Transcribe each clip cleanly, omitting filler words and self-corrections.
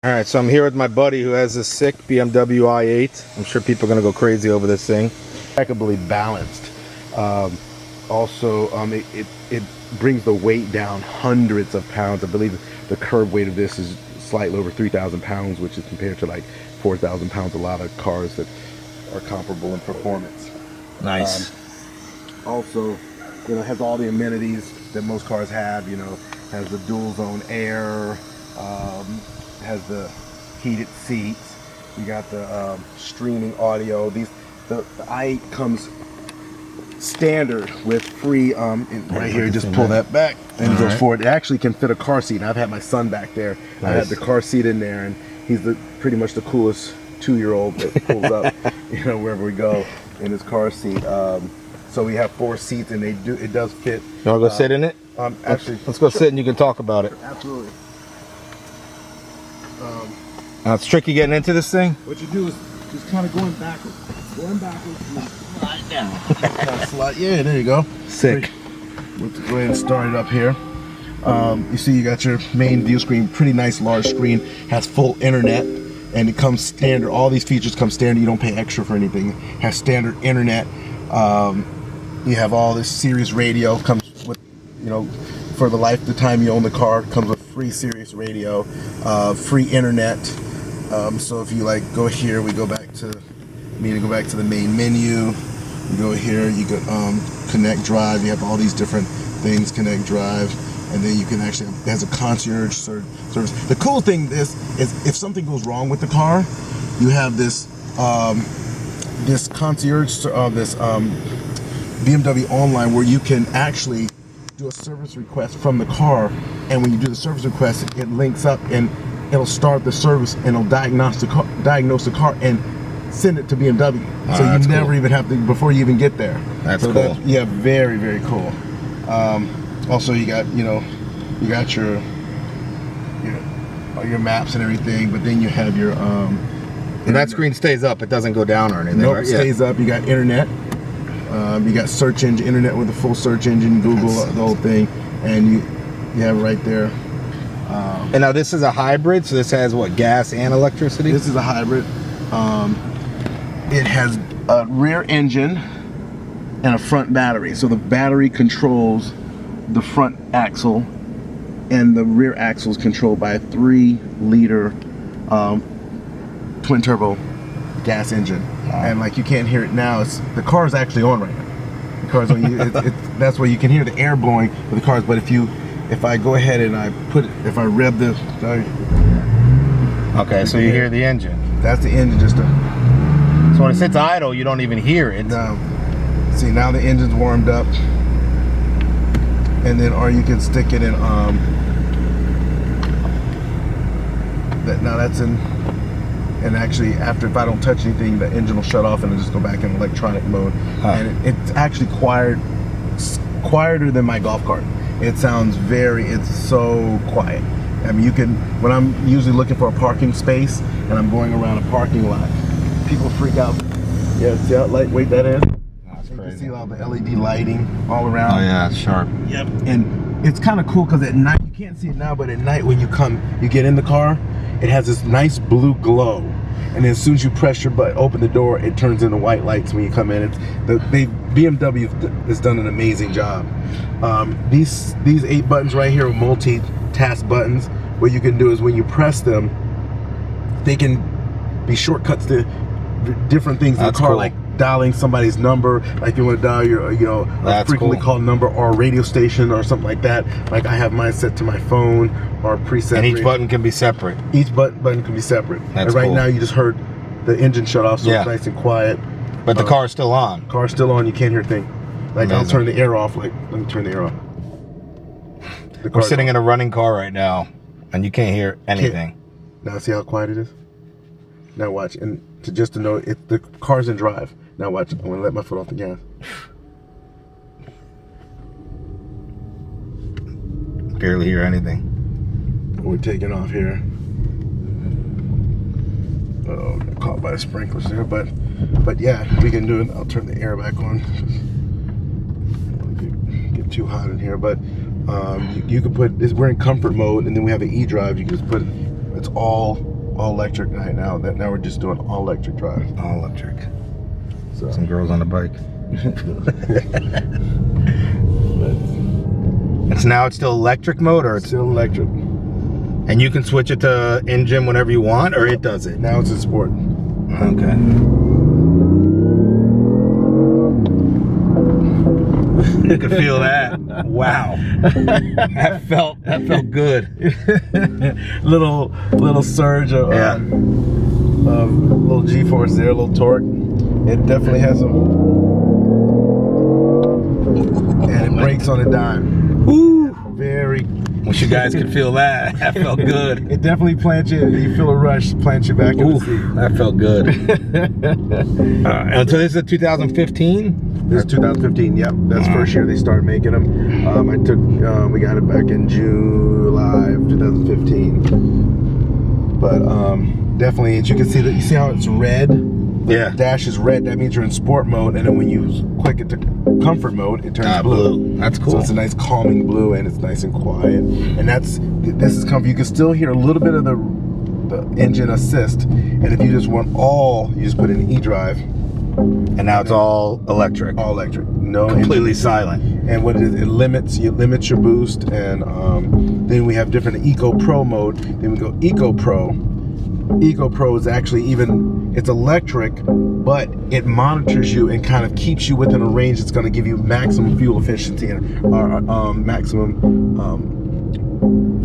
All right, so I'm here with my buddy who has a sick BMW i8. I'm sure people are gonna go crazy over this thing. Impeccably balanced. It brings the weight down hundreds of pounds. I believe the curb weight of this is slightly over 3,000 pounds, which is compared to like 4,000 pounds. A lot of cars that are comparable in performance. Nice. Also, has all the amenities that most cars have. Has the dual zone air. Has the heated seats. You got the streaming audio. The i8 comes standard with free. Right here, just pull that back and it goes forward. It actually can fit a car seat. I've had my son back there. Nice. I had the car seat in there, and he's pretty much the coolest 2-year-old that pulls up, wherever we go in his car seat. So we have 4 seats, and it does fit. You want to go sit in it? Actually, let's go sit and you can talk about it. Absolutely. Now it's tricky getting into this thing. What you do is just kind of going backwards, and then slide down. Yeah, there you go. Sick. Let's go ahead and start it up here. You see, you got your main view screen, pretty nice large screen, has full internet, and it comes standard. All these features come standard. You don't pay extra for anything. It has standard internet. You have all this Sirius radio. Comes with, for the time you own the car, comes with free Sirius radio, free internet. So if you go here, we go back to the main menu. You go here, you go connect drive. You have all these different things, connect drive, and then you can it has a concierge service. The cool thing is if something goes wrong with the car, you have this concierge, BMW Online, where you can actually do a service request from the car, and when you do the service request, it links up and it'll start the service and it'll diagnose the car and send it to BMW. So you never even have to, before you even get there. That's cool. Very, very cool. Also, you got your maps and everything, but then you have your and that screen stays up. It doesn't go down or anything. Nope, right? It stays up. You got internet. You got search engine, internet with a full search engine, Google, the whole thing, and you have right there. And now this is a hybrid, so this has what, gas and electricity? This is a hybrid. It has a rear engine and a front battery. So the battery controls the front axle, and the rear axle is controlled by a 3-liter twin turbo gas engine. And you can't hear it now. The car is actually on right now. The car's on. That's where you can hear the air blowing with the cars. But if I go ahead and if I rev this, okay, so you hear the engine. That's the engine. So when it sits idle, you don't even hear it. No. See, now the engine's warmed up, and then or you can stick it in. Now that's in. And actually, if I don't touch anything, the engine will shut off and it'll just go back in electronic mode. And it's actually quieter than my golf cart. It's so quiet. I mean, when I'm usually looking for a parking space and I'm going around a parking lot, people freak out. Yeah, see how lightweight that is? That's crazy. You can see all the LED lighting all around. Oh yeah, it's sharp. Yep. And it's kind of cool because at night, you can't see it now, but at night when you get in the car, it has this nice blue glow, and then as soon as you press your button, open the door, it turns into white lights when you come in. BMW has done an amazing job. These 8 buttons right here are multi-task buttons. What you can do is when you press them, they can be shortcuts to different things in the car, like dialing somebody's number, like you want to dial your, a frequently called number or a radio station or something like that. Like I have mine set to my phone or preset. And each button can be separate. Each button can be separate. That's and right cool. now you just heard the engine shut off, so it's nice and quiet. But the car's still on. Car's still on. You can't hear a thing. Amazing. I'll turn the air off. Let me turn the air off. We're sitting in a running car right now, and you can't hear anything. Now see how quiet it is? Now watch, and just to know, the car's in drive. Now watch, I'm gonna let my foot off the gas. Barely hear anything. We're taking off here. Oh, got caught by the sprinklers there, but yeah, we can do it. I'll turn the air back on. Get too hot in here, but you can put this. We're in comfort mode, and then we have an e-drive. You can just put it's all electric right now. Now we're just doing all electric drive. All electric. So Some girls on the bike. It's now it's still electric mode, or it's still electric. And you can switch it to engine whenever you want, or it does it? Now it's in sport. Okay. You could feel that. Wow. That felt good. little surge of little G-force there, a little torque. It definitely has some, and it brakes on a dime. Woo! Very. Wish you guys could feel that. That felt good. It definitely plants you. You feel a rush, plants you back in the seat. That felt good. And so this is a 2015. This is 2015. Yep, that's first year they started making them. We got it back in July of 2015. But definitely, as you can see, you see how it's red. Yeah. The dash is red. That means you're in sport mode, and then when you click it to comfort mode, it turns blue. That's cool. So it's a nice calming blue, and it's nice and quiet. And this is comfy. You can still hear a little bit of the engine assist. And if you just want all, you just put in eDrive. And now it's all electric. All electric. No completely engine. silent. And what it is, it limits your boost. And then we have different Eco Pro mode. Then we go Eco Pro. Eco Pro is actually it's electric, but it monitors you and kind of keeps you within a range that's going to give you maximum fuel efficiency and maximum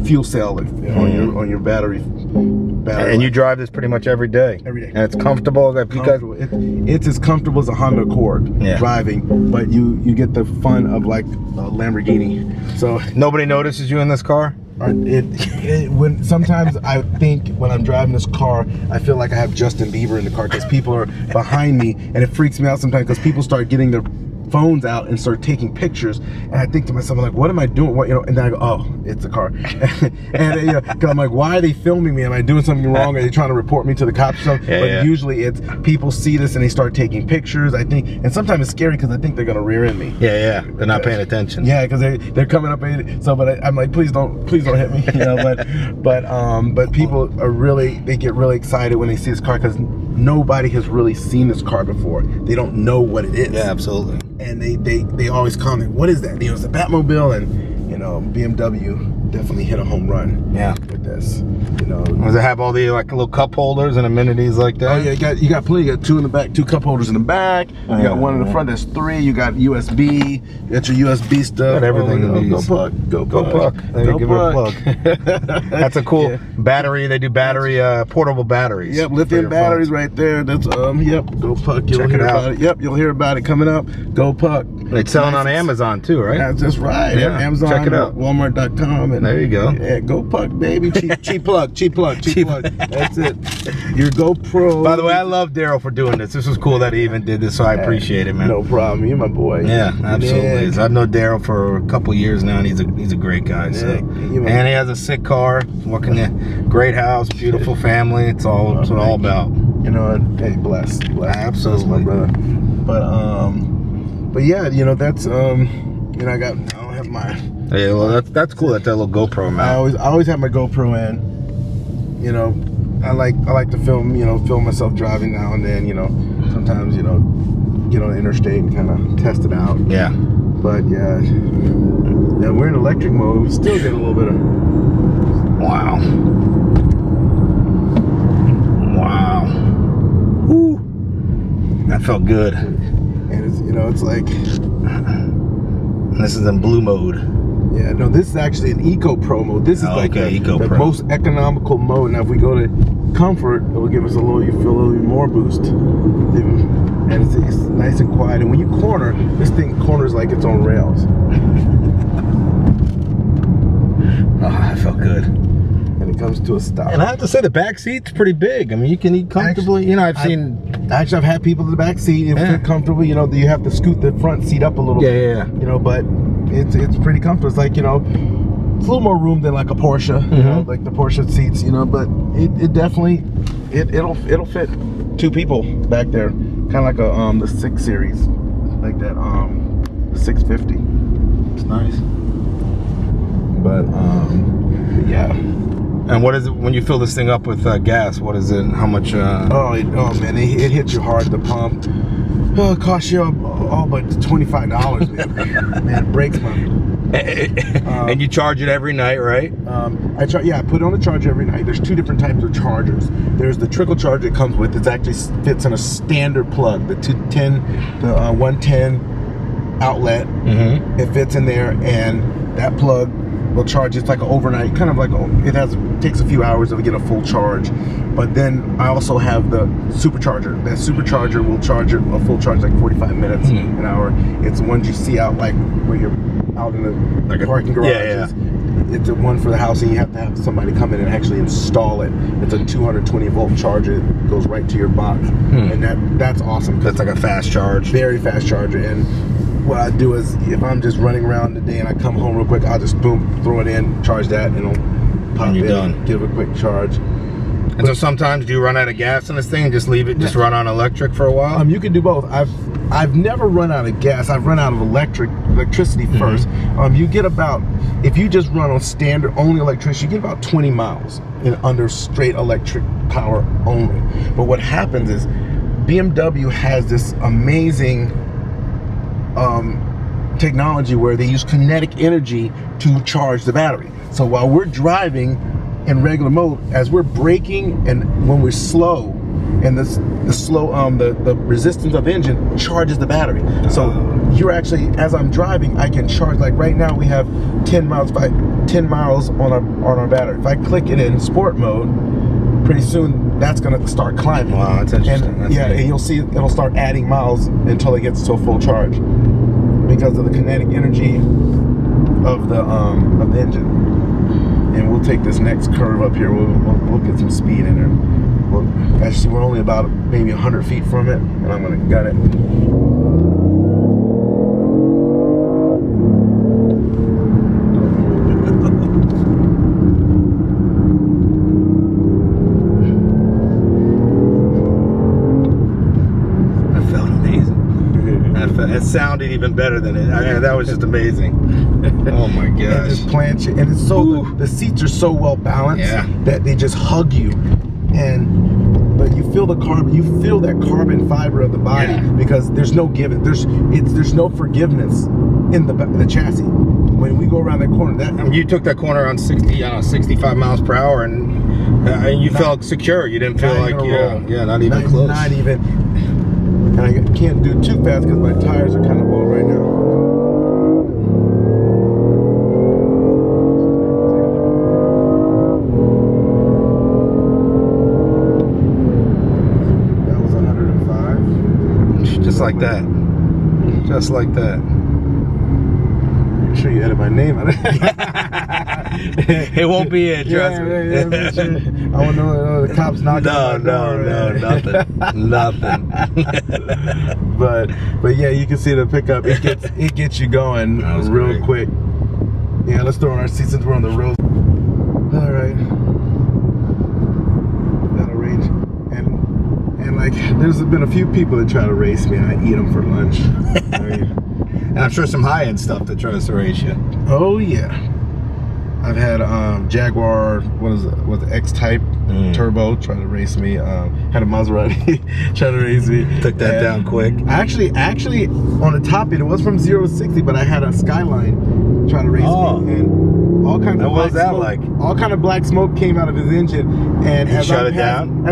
fuel cell on your battery. And you drive this pretty much every day. Every day. And it's comfortable. It's as comfortable as a Honda Accord driving, but you get the fun of like a Lamborghini. So nobody notices you in this car? When sometimes I think when I'm driving this car, I feel like I have Justin Bieber in the car because people are behind me, and it freaks me out sometimes because people start getting their phones out and start taking pictures, and I think to myself, I'm like, what am I doing? And then I go, oh, it's a car. And because I'm like, why are they filming me? Am I doing something wrong? Are they trying to report me to the cops or something? But usually it's people see this and they start taking pictures, I think, and sometimes it's scary because I think they're gonna rear end me. They're not paying attention. Yeah, because they're coming up, but I'm like, please don't hit me. But people they get really excited when they see this car because nobody has really seen this car before. They don't know what it is. Yeah, absolutely. And they always comment, what is that? It's a Batmobile, and BMW definitely hit a home run. Yeah. With this. Does it have all the like little cup holders and amenities like that? Oh yeah, you got plenty. You got two in the back, two cup holders in the back. You got one in the front. That's three. You got USB. You got your USB stuff. Got everything. Go Puck. Go Puck. There you give it a plug. That's a cool battery. They do portable batteries. Yep, lithium batteries right there. That's yep. Go Puck. You'll hear about it. Yep, you'll hear about it coming up. Go Puck. It's selling on Amazon too, right? That's right. Yeah. Amazon. Check it out. Walmart.com. And there you go. Yeah, Go Puck, baby. Cheap plug. That's it. Your GoPro. By the way, I love Daryl for doing this. This was cool that he even did this, so I appreciate it, man. No problem. You're my boy. Yeah, absolutely. Yeah. I've known Daryl for a couple years now, and he's a great guy. So. And he has a sick car. Great house, beautiful family. It's all about. Hey, blessed. Absolutely, my brother. But yeah, that's I don't have my. Yeah, well, that's cool. That little GoPro mount. I always have my GoPro in. I like to film myself driving now and then. Sometimes get on the interstate and kind of test it out. Yeah. But yeah, we're in electric mode. We still get a little bit of. Wow. Woo. That felt good. And it's like. This is in blue mode. Yeah, no, this is actually an Eco Pro mode. This is the most economical mode. Now, if we go to comfort, it will give us a little more boost. And it's nice and quiet. And when you corner, this thing corners like it's on rails. Oh, that felt good. And it comes to a stop. And I have to say, the back seat's pretty big. I mean, you can eat comfortably. I've had people in the back seat. It fit comfortable. You have to scoot the front seat up a little bit. Yeah. But it's pretty comfortable. It's like, it's a little more room than like a Porsche, like the Porsche seats, but it definitely, it'll fit two people back there. Kind of like the 6 Series, like that, the 650. It's nice. But yeah. And what is it when you fill this thing up with gas? What is it? How much? Oh man, it hits you hard at the pump. Oh, it costs you all but $25, man. Man, it breaks money. And you charge it every night, right? I put it on the charger every night. There's two different types of chargers. There's the trickle charger it comes with. It actually fits in a standard plug, the 110 outlet. Mm-hmm. It fits in there, and that plug will charge. It's like an overnight, kind of like takes a few hours to get a full charge. But then I also have the supercharger. That supercharger will charge it a full charge like 45 minutes, an hour. It's the ones you see out like where you're out in the parking garages. Yeah. It's a one for the house, and you have to have somebody come in and actually install it. It's a 220 volt charger. It goes right to your box, and that's awesome. That's like a fast charge. Very fast charger. And what I do is, if I'm just running around the day and I come home real quick, I'll just boom, throw it in, charge that, and it'll pop in, and give a quick charge. And so sometimes do you run out of gas in this thing and just leave it, just run on electric for a while? You can do both. I've never run out of gas. I've run out of electricity first. You get about, if you just run on standard only electricity, you get about 20 miles under straight electric power only. But what happens is BMW has this amazing technology where they use kinetic energy to charge the battery. So while we're driving in regular mode, as we're braking and when we're slow, and the resistance of the engine charges the battery. So you're actually, as I'm driving, I can charge. Like right now, we have 10 miles on our battery. If I click it in sport mode, pretty soon that's gonna start climbing. Wow, that's interesting. And you'll see it'll start adding miles until it gets to a full charge because of the kinetic energy of the engine. And we'll take this next curve up here. We'll get some speed in there. Well, actually, we're only about maybe 100 feet from it, and I'm gonna gut it. That felt amazing. It sounded even better than it. That was just amazing. Oh my gosh. And just plant you, and it's so the seats are so well balanced that they just hug you, but you feel the carbon. You feel that carbon fiber of the body because there's no giving. There's no forgiveness in the chassis. When we go around that corner, you took that corner on 65 miles per hour, and you felt secure. You didn't feel like not even close. Not even. And I can't do too fast because my tires are kind of low right now. That was 105. Just like that. Just like that. Make sure you edit my name out of it. It won't be it, trust me. I want to know the cops knocking on my door. Nothing. But yeah, you can see the pickup. It gets you going real quick. Yeah, let's throw on our seats since we're on the road. All right. Got a range, and like there's been a few people that try to race me, and I eat them for lunch. And I'm sure some high-end stuff that tries to race you. Oh yeah. I've had Jaguar, what the X-Type Turbo try to race me. Had a Maserati try to race me. Took that down quick. Actually, on the top end, it was from 0 to 60, but I had a Skyline try to race me, and all kinds of all kind of black smoke came out of his engine. And as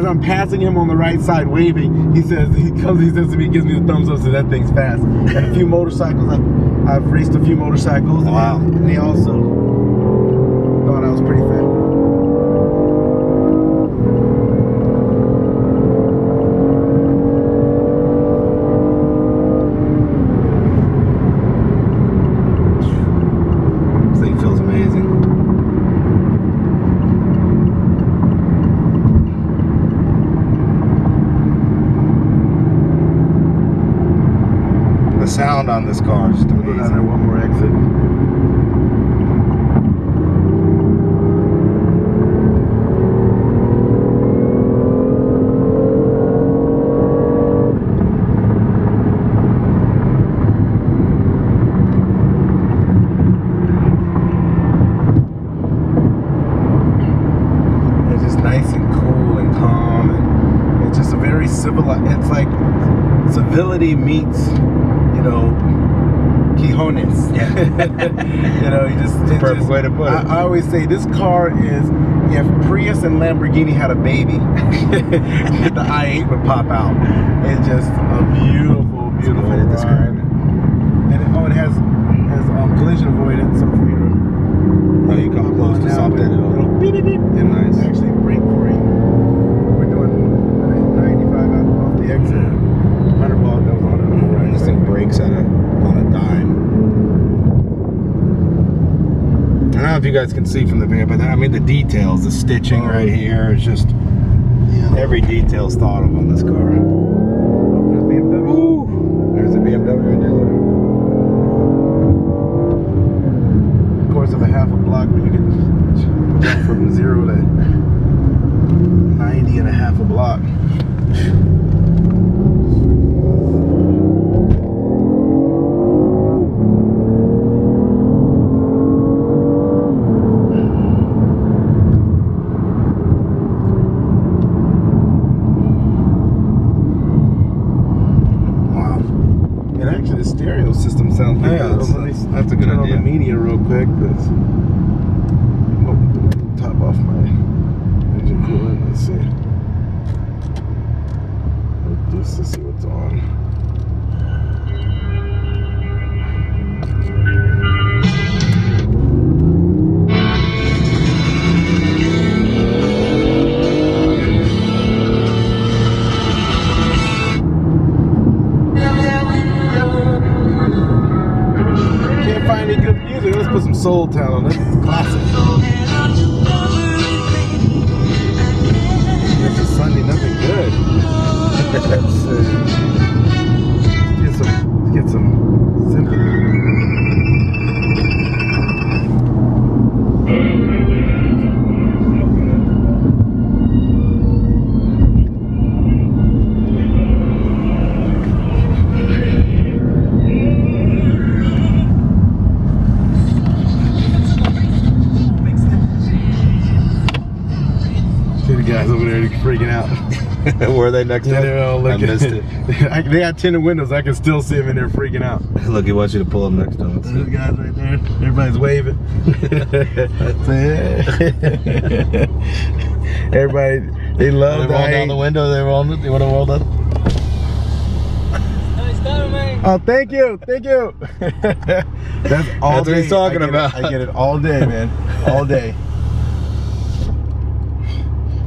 I'm passing him on the right side, waving, he says to me, gives me the thumbs up, so that thing's fast. And a few motorcycles, I've raced a few motorcycles. Wow. And they also thought I was pretty fat. This thing feels amazing. The sound on this car is just amazing. Go down there, one more exit. It's like civility meets, you know, Quijones. Yeah. You know, it's Perfect way to put it. I always say this car is, if Prius and Lamborghini had a baby, the i8 would pop out. It's just a beautiful, beautiful way to describe it. And it has collision avoidance, so for you to, Oh, you come close to something, it'll beep, beep, beep, and it'll nice. actually brake for you. We're doing 95 out off the exit. 100 ball goes on it. And this thing brakes on a dime. I don't know if you guys can see from the video, but I mean the details, the stitching right here is just every detail's thought of on this car. There's BMW. Ooh, there's a BMW right there. Of course, of a half a block, but you can jump from 0 to 90 in a half a block. The stereo system sounds pretty good. That's a good turn idea. on the media real quick. Top off my engine coolant. Let's see. Just to see what's on. Let's put some Soul Town on it. It's classic. It's a Sunday, nothing good. Let's get some sympathy. The guys over there freaking out. Were they next to They're all him? looking. I missed it. They got tinted windows. I can still see them in there freaking out. Look, he wants you to pull him next to him. There's the guys right there. Everybody's waving. Everybody, they love They rolled down the window. They want to roll up. Nice car, man. Oh, thank you, thank you. That's all. That's what he's talking about. I get it all day, man, all day.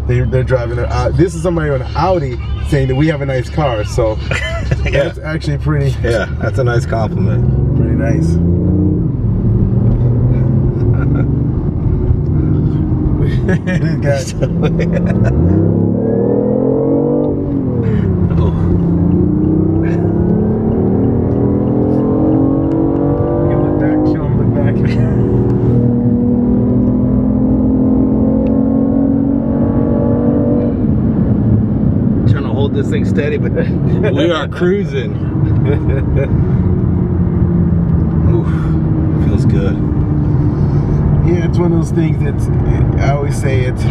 They're driving their. This is somebody on an Audi saying that we have a nice car, so that's actually pretty. Yeah, that's a nice compliment. Pretty nice. This guy. Look back. Show him. Look back. Hold this thing steady, but we are cruising. Oof, feels good. Yeah, it's one of those things that's, I always say it's,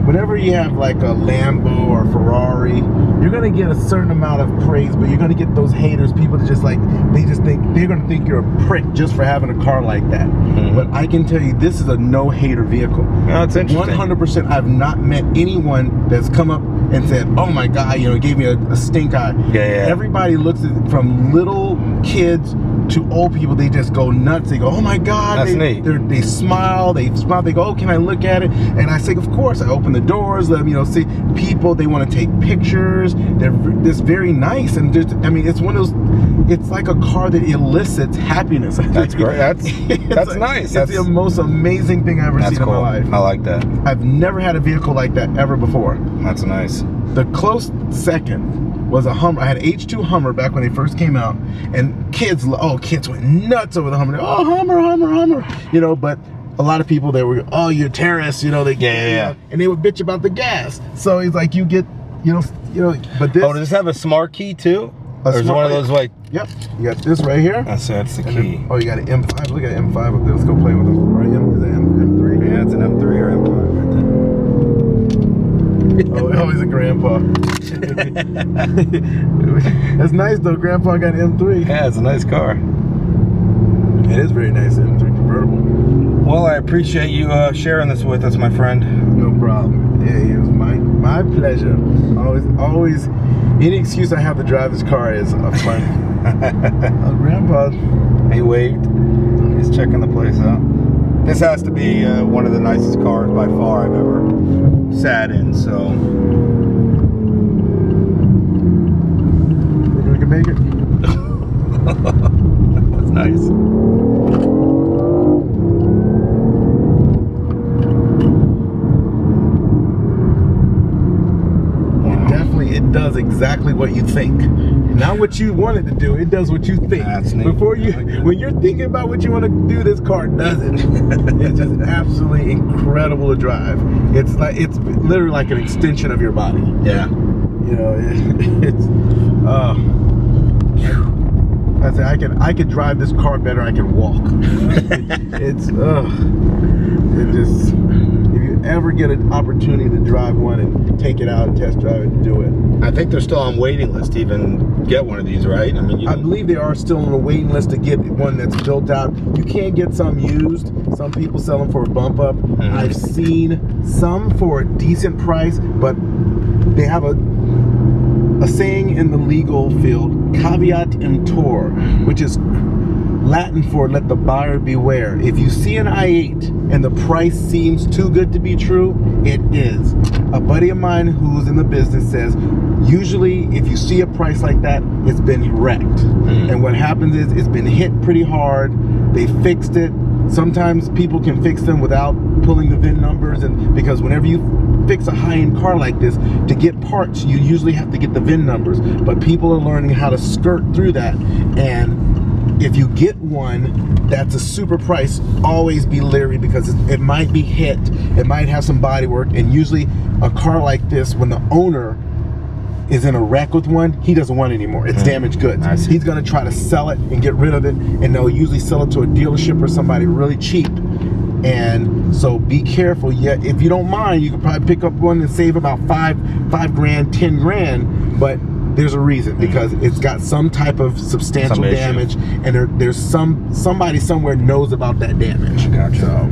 whenever you have like a Lambo or Ferrari, you're gonna get a certain amount of praise, but you're gonna get those haters, people that just like, they just think, they're gonna think you're a prick just for having a car like that. Mm-hmm. But I can tell you, this is a no-hater vehicle. Oh, it's interesting. 100%, I've not met anyone that's come up and said, oh my God, you know, gave me a stink eye. Yeah. Everybody looks at it, from little kids to old people, they just go nuts. They go, oh my God. That's neat. They smile, they go, oh, can I look at it? And I say, of course. I open the doors, let them, you know, see people, they want to take pictures. They're this very nice. And just, I mean, it's one of those, it's like a car that elicits happiness. That's great. That's like, nice. It's the most amazing thing I've ever seen in my life. I like that. I've never had a vehicle like that ever before. That's nice. The close second was a Hummer. I had an H2 Hummer back when they first came out, and kids went nuts over the Hummer. Oh, Hummer, you know. But a lot of people, they were, oh, you're terrorists, you know. They and they would bitch about the gas. So he's like, you get, you know. But this. Oh, does this have a smart key too? Or is it one of those like? Yep. You got this right here. That's the key. Then, oh, you got an M5. Look at M5 up there. Let's go play with them. Right, is it M3? Yeah, it's an M3 or M5 right there. Oh, always a grandpa. That's nice though. Grandpa got an M3. Yeah, it's a nice car. It is very nice, M3 convertible. Well, I appreciate you sharing this with us, my friend. No problem. Yeah, it was my pleasure. Always, any excuse I have to drive this car is a fun. Oh, Grandpa. He waved. He's checking the place out. This has to be one of the nicest cars by far I've ever sat in, so. Think we can make it? That's nice. It does exactly what you think. Not what you want it to do. It does what you think. That's neat. When you're thinking about what you want to do, this car does it. It's just absolutely incredible to drive. It's literally like an extension of your body. Yeah. You know, I say I could drive this car better. I can walk. If you ever get an opportunity to drive one and take it out and test drive it, do it. I think they're still on waiting list to even get one of these, right? I mean, I believe they are still on a waiting list to get one that's built out. You can get some used. Some people sell them for a bump up. Mm-hmm. I've seen some for a decent price, but they have a saying in the legal field, caveat emptor, which is Latin for let the buyer beware. If you see an i8 and the price seems too good to be true, it is. A buddy of mine who's in the business says, usually if you see a price like that, it's been wrecked. And what happens is it's been hit pretty hard. They fixed it. Sometimes people can fix them without pulling the VIN numbers, and because whenever you fix a high-end car like this, to get parts, you usually have to get the VIN numbers. But people are learning how to skirt through that, and if you get one that's a super price, always be leery because it might be hit, it might have some body work, and usually a car like this, when the owner is in a wreck with one, he doesn't want it anymore. It's damaged goods. He's gonna try to sell it and get rid of it, and they'll usually sell it to a dealership or somebody really cheap. And so be careful. Yeah, if you don't mind, you could probably pick up one and save about five grand, 10 grand, but there's a reason, because it's got some type of substantial damage, and there's somebody somewhere knows about that damage. Gotcha. So,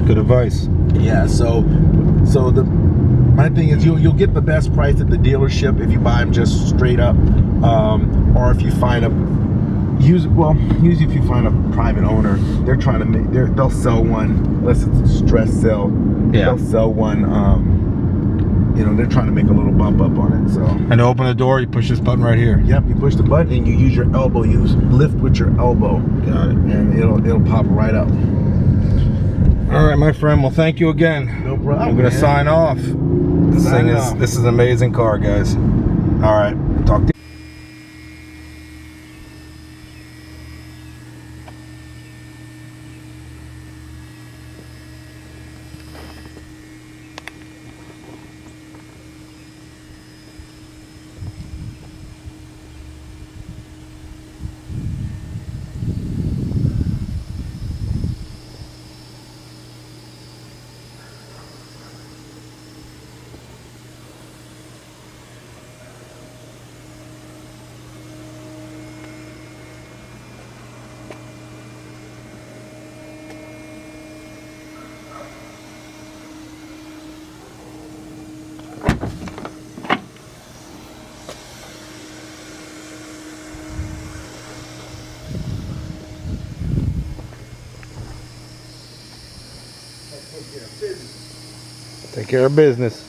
good advice. Yeah. So my thing is you'll get the best price at the dealership if you buy them just straight up, or if you find usually if you find a private owner, they're trying to they'll sell one unless it's a stress sale. Yeah. They'll sell one. You know, they're trying to make a little bump up on it. So. And to open the door, you push this button right here. Yep, you push the button and you use your elbow. You lift with your elbow. Got it. And it'll pop right up. All right, my friend. Well, thank you again. No problem. I'm gonna sign off. This is an amazing car, guys. All right, talk to you. Take care of business.